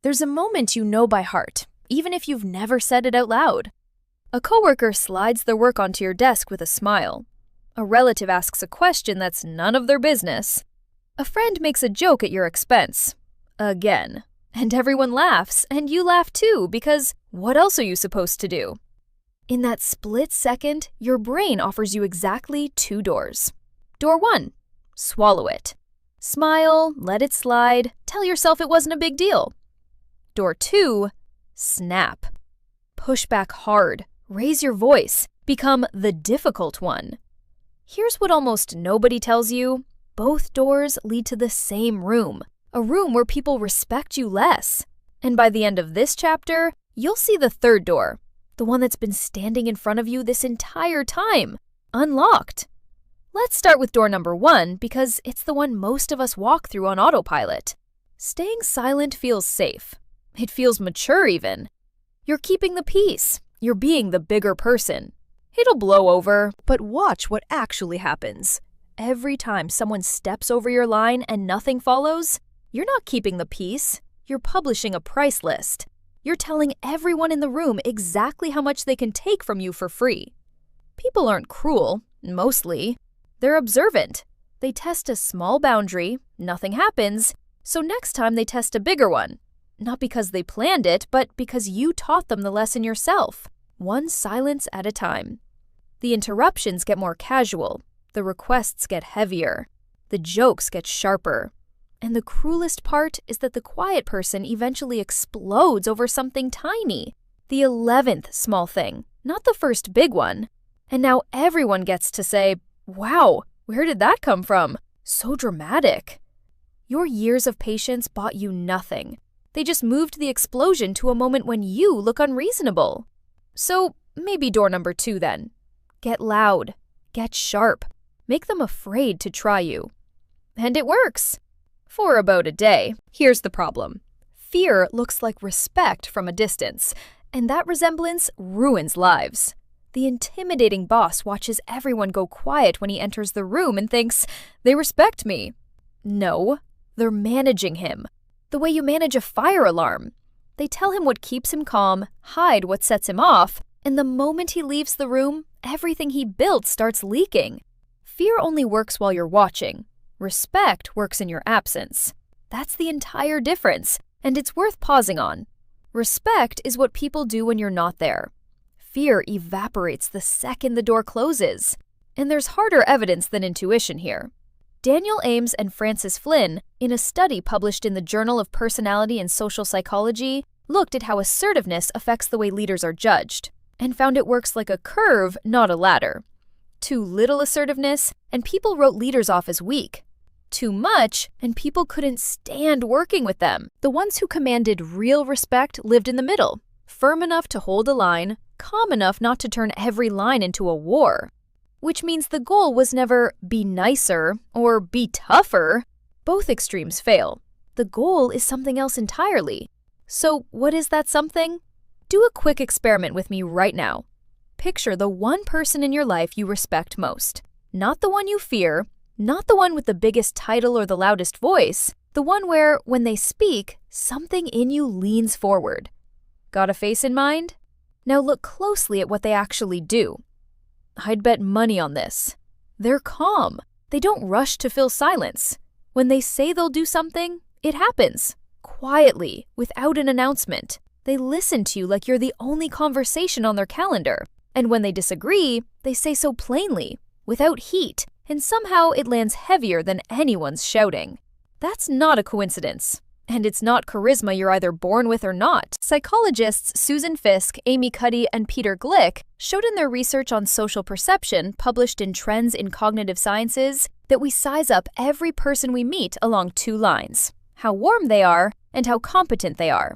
There's a moment you know by heart, even if you've never said it out loud. A coworker slides their work onto your desk with a smile. A relative asks a question that's none of their business. A friend makes a joke at your expense. Again. And everyone laughs, and you laugh too, because what else are you supposed to do? In that split second, your brain offers you exactly 2 doors. Door 1. Swallow it. Smile, let it slide, tell yourself it wasn't a big deal. Door 2. Snap. Push back hard, raise your voice, become the difficult one. Here's what almost nobody tells you. Both doors lead to the same room, a room where people respect you less. And by the end of this chapter, you'll see the third door, the one that's been standing in front of you this entire time, unlocked. Let's start with door number 1 because it's the one most of us walk through on autopilot. Staying silent feels safe. It feels mature even. You're keeping the peace. You're being the bigger person. It'll blow over, but watch what actually happens. Every time someone steps over your line and nothing follows, you're not keeping the peace. You're publishing a price list. You're telling everyone in the room exactly how much they can take from you for free. People aren't cruel, mostly. They're observant. They test a small boundary, nothing happens, so next time they test a bigger one. Not because they planned it, but because you taught them the lesson yourself, one silence at a time. The interruptions get more casual, the requests get heavier, the jokes get sharper. And the cruelest part is that the quiet person eventually explodes over something tiny, the 11th small thing, not the first big one. And now everyone gets to say, "Wow, where did that come from? So dramatic." Your years of patience bought you nothing. They just moved the explosion to a moment when you look unreasonable. So maybe door number 2 then. Get loud. Get sharp. Make them afraid to try you. And it works. For about a day. Here's the problem. Fear looks like respect from a distance, and that resemblance ruins lives. The intimidating boss watches everyone go quiet when he enters the room and thinks, they respect me. No, they're managing him. The way you manage a fire alarm. They tell him what keeps him calm, hide what sets him off, and the moment he leaves the room, everything he built starts leaking. Fear only works while you're watching. Respect works in your absence. That's the entire difference, and it's worth pausing on. Respect is what people do when you're not there. Fear evaporates the second the door closes. And there's harder evidence than intuition here. Daniel Ames and Francis Flynn, in a study published in the Journal of Personality and Social Psychology, looked at how assertiveness affects the way leaders are judged, and found it works like a curve, not a ladder. Too little assertiveness, and people wrote leaders off as weak. Too much, and people couldn't stand working with them. The ones who commanded real respect lived in the middle, firm enough to hold a line, calm enough not to turn every line into a war. Which means the goal was never be nicer or be tougher. Both extremes fail. The goal is something else entirely. So what is that something? Do a quick experiment with me right now. Picture the one person in your life you respect most. Not the one you fear, not the one with the biggest title or the loudest voice, the one where, when they speak, something in you leans forward. Got a face in mind? Now look closely at what they actually do. I'd bet money on this. They're calm. They don't rush to fill silence. When they say they'll do something, it happens. Quietly, without an announcement. They listen to you like you're the only conversation on their calendar. And when they disagree, they say so plainly, without heat, and somehow it lands heavier than anyone's shouting. That's not a coincidence. And it's not charisma you're either born with or not. Psychologists Susan Fiske, Amy Cuddy, and Peter Glick showed in their research on social perception, published in Trends in Cognitive Sciences, that we size up every person we meet along 2 lines: how warm they are and how competent they are.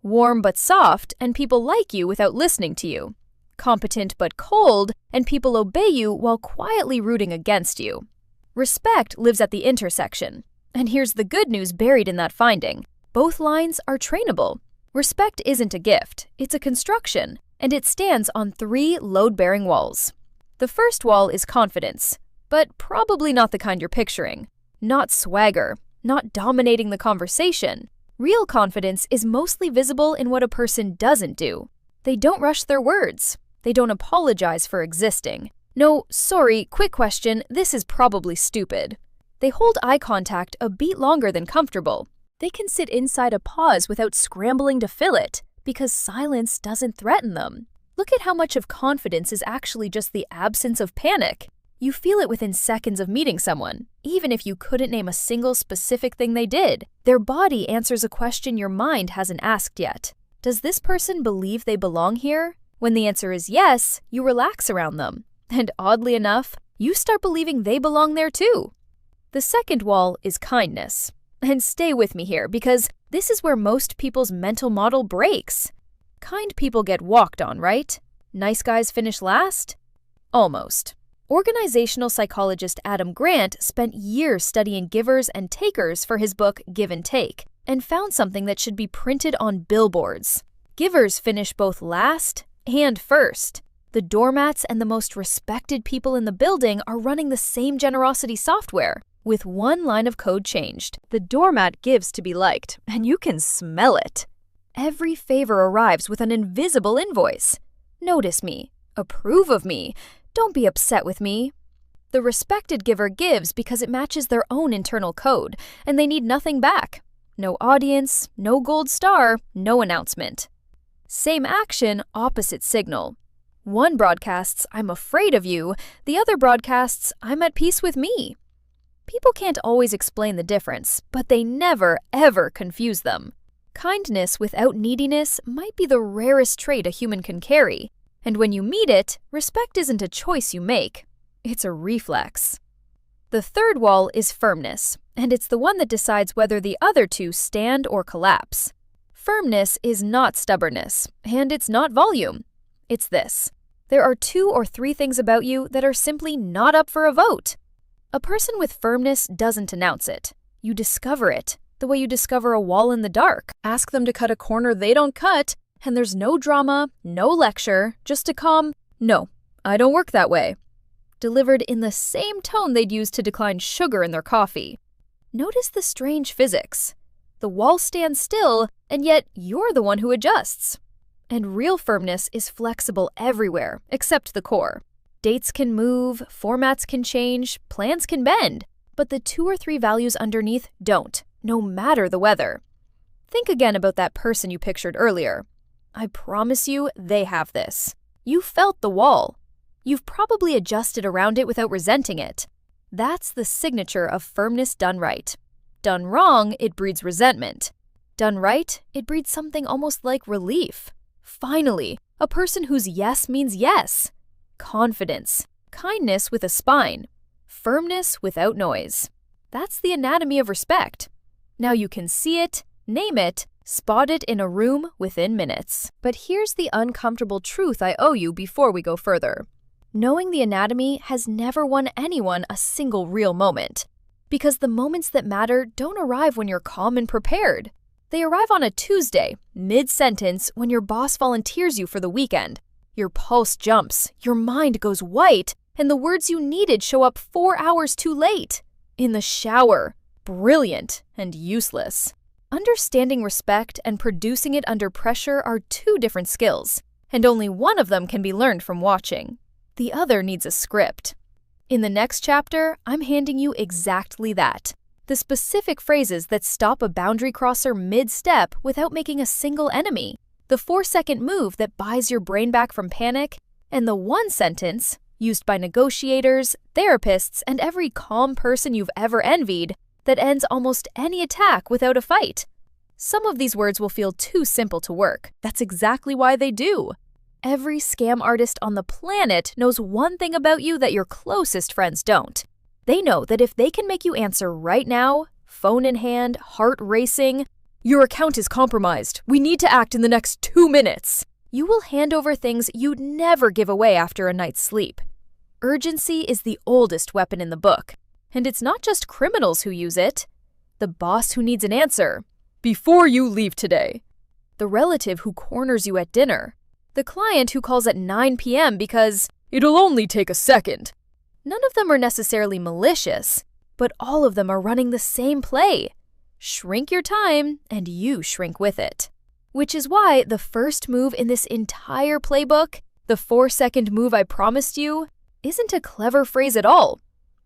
Warm but soft, and people like you without listening to you. Competent but cold, and people obey you while quietly rooting against you. Respect lives at the intersection. And here's the good news buried in that finding. Both lines are trainable. Respect isn't a gift, it's a construction, and it stands on 3 load-bearing walls. The first wall is confidence, but probably not the kind you're picturing. Not swagger, not dominating the conversation, Real confidence is mostly visible in what a person doesn't do. They don't rush their words. They don't apologize for existing. No, sorry, quick question, this is probably stupid. They hold eye contact a beat longer than comfortable. They can sit inside a pause without scrambling to fill it, because silence doesn't threaten them. Look at how much of confidence is actually just the absence of panic. You feel it within seconds of meeting someone, even if you couldn't name a single specific thing they did. Their body answers a question your mind hasn't asked yet. Does this person believe they belong here? When the answer is yes, you relax around them. And oddly enough, you start believing they belong there too. The second wall is kindness. And stay with me here, because this is where most people's mental model breaks. Kind people get walked on, right? Nice guys finish last? Almost. Organizational psychologist Adam Grant spent years studying givers and takers for his book Give and Take, and found something that should be printed on billboards. Givers finish both last and first. The doormats and the most respected people in the building are running the same generosity software, with one line of code changed. The doormat gives to be liked, and you can smell it. Every favor arrives with an invisible invoice. Notice me. Approve of me. Don't be upset with me. The respected giver gives because it matches their own internal code, and they need nothing back. No audience, no gold star, no announcement. Same action, opposite signal. One broadcasts, I'm afraid of you. The other broadcasts, I'm at peace with me. People can't always explain the difference, but they never, ever confuse them. Kindness without neediness might be the rarest trait a human can carry. And when you meet it, respect isn't a choice you make. It's a reflex. The third wall is firmness, and it's the one that decides whether the other two stand or collapse. Firmness is not stubbornness, and it's not volume. It's this. There are 2 or 3 things about you that are simply not up for a vote. A person with firmness doesn't announce it. You discover it, the way you discover a wall in the dark. Ask them to cut a corner they don't cut, and there's no drama, no lecture, just a calm, "No, I don't work that way," delivered in the same tone they'd use to decline sugar in their coffee. Notice the strange physics. The wall stands still, and yet you're the one who adjusts. And real firmness is flexible everywhere, except the core. Dates can move, formats can change, plans can bend, but the 2 or 3 values underneath don't, no matter the weather. Think again about that person you pictured earlier. I promise you, they have this. You felt the wall. You've probably adjusted around it without resenting it. That's the signature of firmness done right. Done wrong, it breeds resentment. Done right, it breeds something almost like relief. Finally, a person whose yes means yes. Confidence. Kindness with a spine. Firmness without noise. That's the anatomy of respect. Now you can see it, name it, spot it in a room within minutes. But here's the uncomfortable truth I owe you before we go further. Knowing the anatomy has never won anyone a single real moment. Because the moments that matter don't arrive when you're calm and prepared. They arrive on a Tuesday, mid-sentence, when your boss volunteers you for the weekend. Your pulse jumps, your mind goes white, and the words you needed show up 4 hours too late. In the shower. Brilliant and useless. Understanding respect and producing it under pressure are 2 different skills, and only one of them can be learned from watching. The other needs a script. In the next chapter, I'm handing you exactly that. The specific phrases that stop a boundary crosser mid-step without making a single enemy. The 4-second move that buys your brain back from panic. And the 1 sentence, used by negotiators, therapists, and every calm person you've ever envied, that ends almost any attack without a fight. Some of these words will feel too simple to work. That's exactly why they do. Every scam artist on the planet knows one thing about you that your closest friends don't. They know that if they can make you answer right now, phone in hand, heart racing, "Your account is compromised. We need to act in the next 2 minutes," you will hand over things you'd never give away after a night's sleep. Urgency is the oldest weapon in the book. And it's not just criminals who use it. The boss who needs an answer. "Before you leave today." The relative who corners you at dinner. The client who calls at 9 p.m. because "it'll only take a second." None of them are necessarily malicious, but all of them are running the same play. Shrink your time, and you shrink with it. Which is why the first move in this entire playbook, the 4-second move I promised you, isn't a clever phrase at all.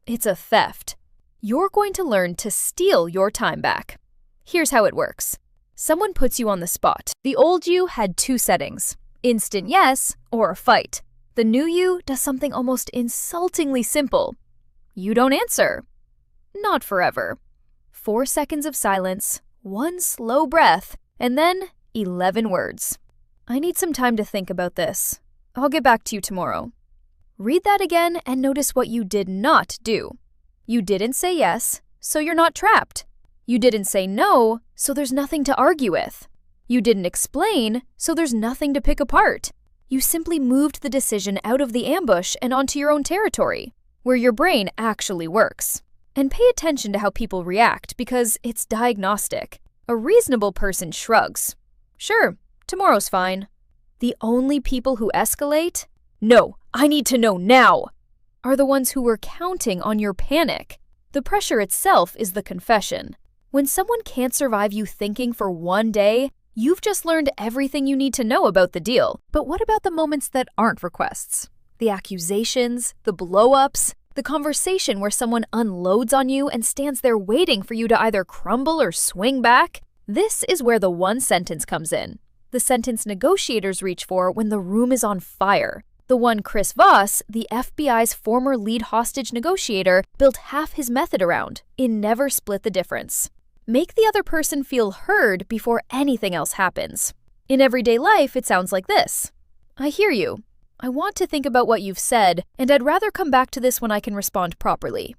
It's a theft. You're going to learn to steal your time back. Here's how it works. Someone puts you on the spot. The old you had 2 settings, instant yes or fight. The new you does something almost insultingly simple. You don't answer. Not forever. 4 seconds of silence, 1 slow breath, and then 11 words. I need some time to think about this. I'll get back to you tomorrow. Read that again and notice what you did not do. You didn't say yes, so you're not trapped. You didn't say no, so there's nothing to argue with. You didn't explain, so there's nothing to pick apart. You simply moved the decision out of the ambush and onto your own territory, where your brain actually works. And pay attention to how people react because it's diagnostic. A reasonable person shrugs. Sure, tomorrow's fine. The only people who escalate, no, I need to know now, are the ones who were counting on your panic. The pressure itself is the confession. When someone can't survive you thinking for 1 day, you've just learned everything you need to know about the deal. But what about the moments that aren't requests? The accusations, the blow-ups, the conversation where someone unloads on you and stands there waiting for you to either crumble or swing back? This is where the one sentence comes in. The sentence negotiators reach for when the room is on fire. The one Chris Voss, the FBI's former lead hostage negotiator, built half his method around. It never split the difference. Make the other person feel heard before anything else happens. In everyday life, it sounds like this. I hear you. I want to think about what you've said, and I'd rather come back to this when I can respond properly.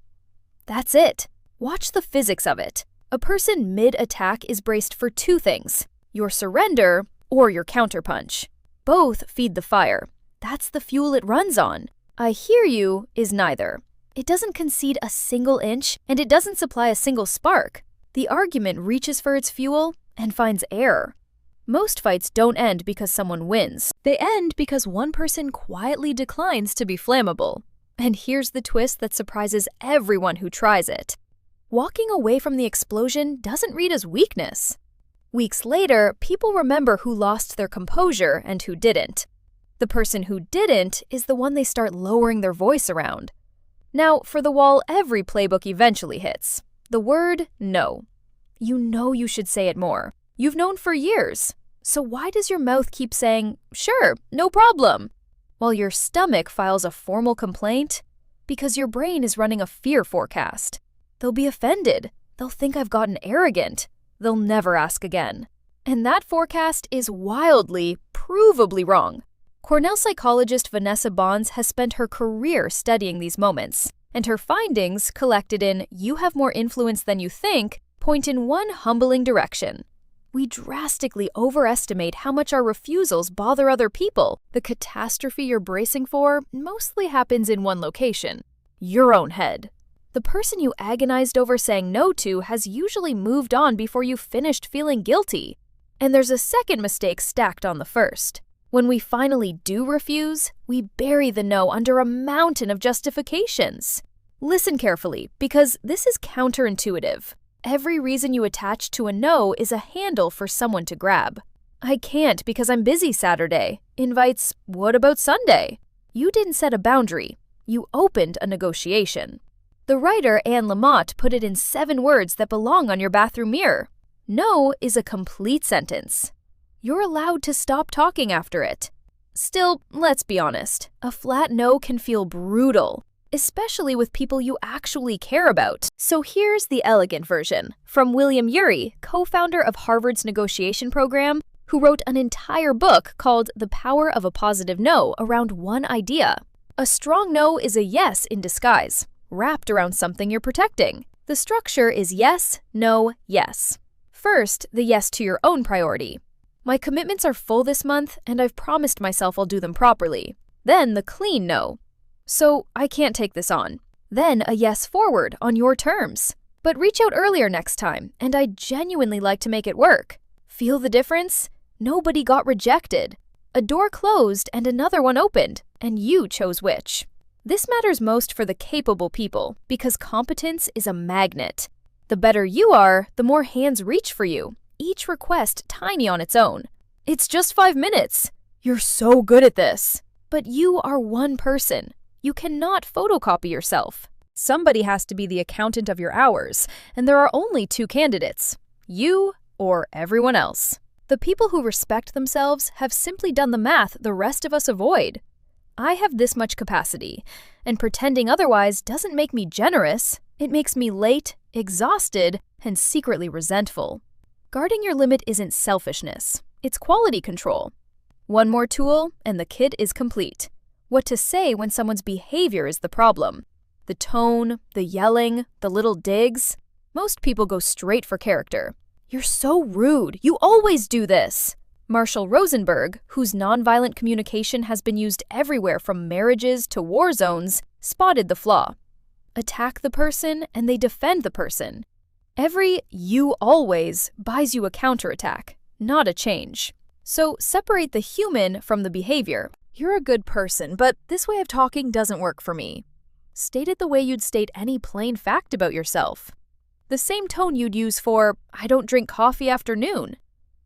That's it. Watch the physics of it. A person mid-attack is braced for 2 things, your surrender or your counterpunch. Both feed the fire. That's the fuel it runs on. I hear you is neither. It doesn't concede a single inch, and it doesn't supply a single spark. The argument reaches for its fuel and finds air. Most fights don't end because someone wins. They end because one person quietly declines to be flammable. And here's the twist that surprises everyone who tries it. Walking away from the explosion doesn't read as weakness. Weeks later, people remember who lost their composure and who didn't. The person who didn't is the one they start lowering their voice around. Now, for the wall every playbook eventually hits. The word no. You know you should say it more. You've known for years. So why does your mouth keep saying, sure, no problem, while your stomach files a formal complaint? Because your brain is running a fear forecast. They'll be offended. They'll think I've gotten arrogant. They'll never ask again. And that forecast is wildly, provably wrong. Cornell psychologist Vanessa Bonds has spent her career studying these moments, and her findings, collected in You Have More Influence Than You Think, point in one humbling direction. We drastically overestimate how much our refusals bother other people. The catastrophe you're bracing for mostly happens in one location, your own head. The person you agonized over saying no to has usually moved on before you finished feeling guilty. And there's a second mistake stacked on the first. When we finally do refuse, we bury the no under a mountain of justifications. Listen carefully, because this is counterintuitive. Every reason you attach to a no is a handle for someone to grab. I can't because I'm busy Saturday. Invites, what about Sunday? You didn't set a boundary. You opened a negotiation. The writer Anne Lamott put it in 7 words that belong on your bathroom mirror. No is a complete sentence. You're allowed to stop talking after it. Still, let's be honest, a flat no can feel brutal, especially with people you actually care about. So here's the elegant version from William Ury, co-founder of Harvard's negotiation program, who wrote an entire book called The Power of a Positive No around one idea. A strong no is a yes in disguise, wrapped around something you're protecting. The structure is yes, no, yes. First, the yes to your own priority. My commitments are full this month, and I've promised myself I'll do them properly. Then the clean no. So I can't take this on. Then a yes forward on your terms. But reach out earlier next time, and I'd genuinely like to make it work. Feel the difference? Nobody got rejected. A door closed and another one opened, and you chose which. This matters most for the capable people, because competence is a magnet. The better you are, the more hands reach for you, each request tiny on its own. It's just 5 minutes. You're so good at this. But you are one person. You cannot photocopy yourself. Somebody has to be the accountant of your hours, and there are only 2 candidates, you or everyone else. The people who respect themselves have simply done the math the rest of us avoid. I have this much capacity, and pretending otherwise doesn't make me generous. It makes me late, exhausted, and secretly resentful. Guarding your limit isn't selfishness, it's quality control. One more tool, and the kit is complete. What to say when someone's behavior is the problem. The tone, the yelling, the little digs. Most people go straight for character. You're so rude. You always do this. Marshall Rosenberg, whose nonviolent communication has been used everywhere from marriages to war zones, spotted the flaw. Attack the person and they defend the person. Every "you always" buys you a counterattack, not a change. So separate the human from the behavior. You're a good person, but this way of talking doesn't work for me. State it the way you'd state any plain fact about yourself. The same tone you'd use for, "I don't drink coffee after noon."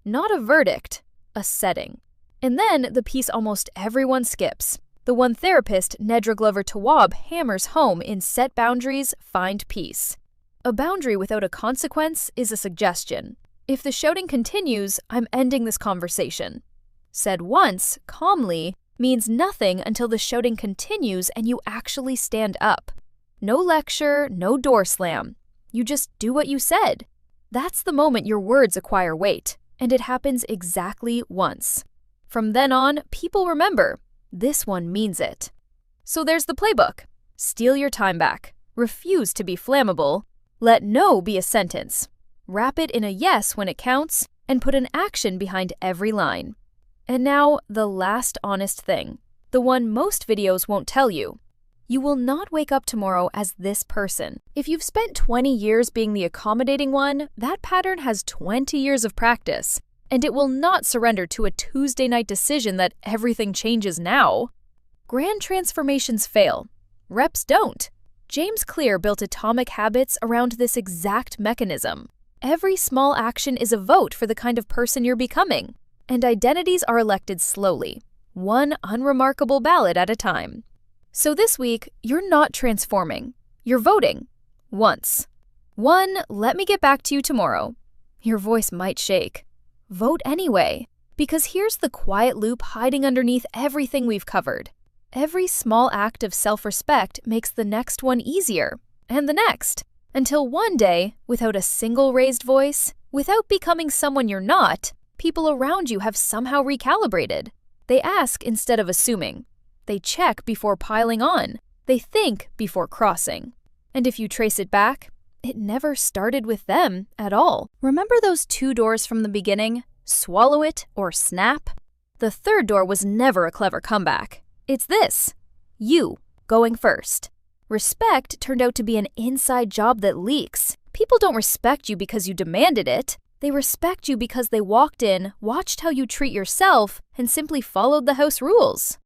Not a verdict, a setting. And then the piece almost everyone skips. The one therapist Nedra Glover Tawwab hammers home in Set Boundaries, Find Peace. A boundary without a consequence is a suggestion. If the shouting continues, I'm ending this conversation. Said once, calmly, means nothing until the shouting continues and you actually stand up. No lecture, no door slam. You just do what you said. That's the moment your words acquire weight, and it happens exactly once. From then on, people remember, this one means it. So there's the playbook. Steal your time back. Refuse to be flammable. Let no be a sentence. Wrap it in a yes when it counts, and put an action behind every line. And now, the last honest thing, the one most videos won't tell you. You will not wake up tomorrow as this person. If you've spent 20 years being the accommodating one, that pattern has 20 years of practice, and it will not surrender to a Tuesday night decision that everything changes now. Grand transformations fail. Reps don't. James Clear built Atomic Habits around this exact mechanism. Every small action is a vote for the kind of person you're becoming. And identities are elected slowly, one unremarkable ballot at a time. So this week, you're not transforming. You're voting. Once. 1, let me get back to you tomorrow. Your voice might shake. Vote anyway, because here's the quiet loop hiding underneath everything we've covered. Every small act of self-respect makes the next one easier, and the next, until one day, without a single raised voice, without becoming someone you're not, people around you have somehow recalibrated. They ask instead of assuming. They check before piling on. They think before crossing. And if you trace it back, it never started with them at all. Remember those 2 doors from the beginning? Swallow it or snap? The 3rd door was never a clever comeback. It's this. You, going first. Respect turned out to be an inside job that leaks. People don't respect you because you demanded it. They respect you because they walked in, watched how you treat yourself, and simply followed the house rules.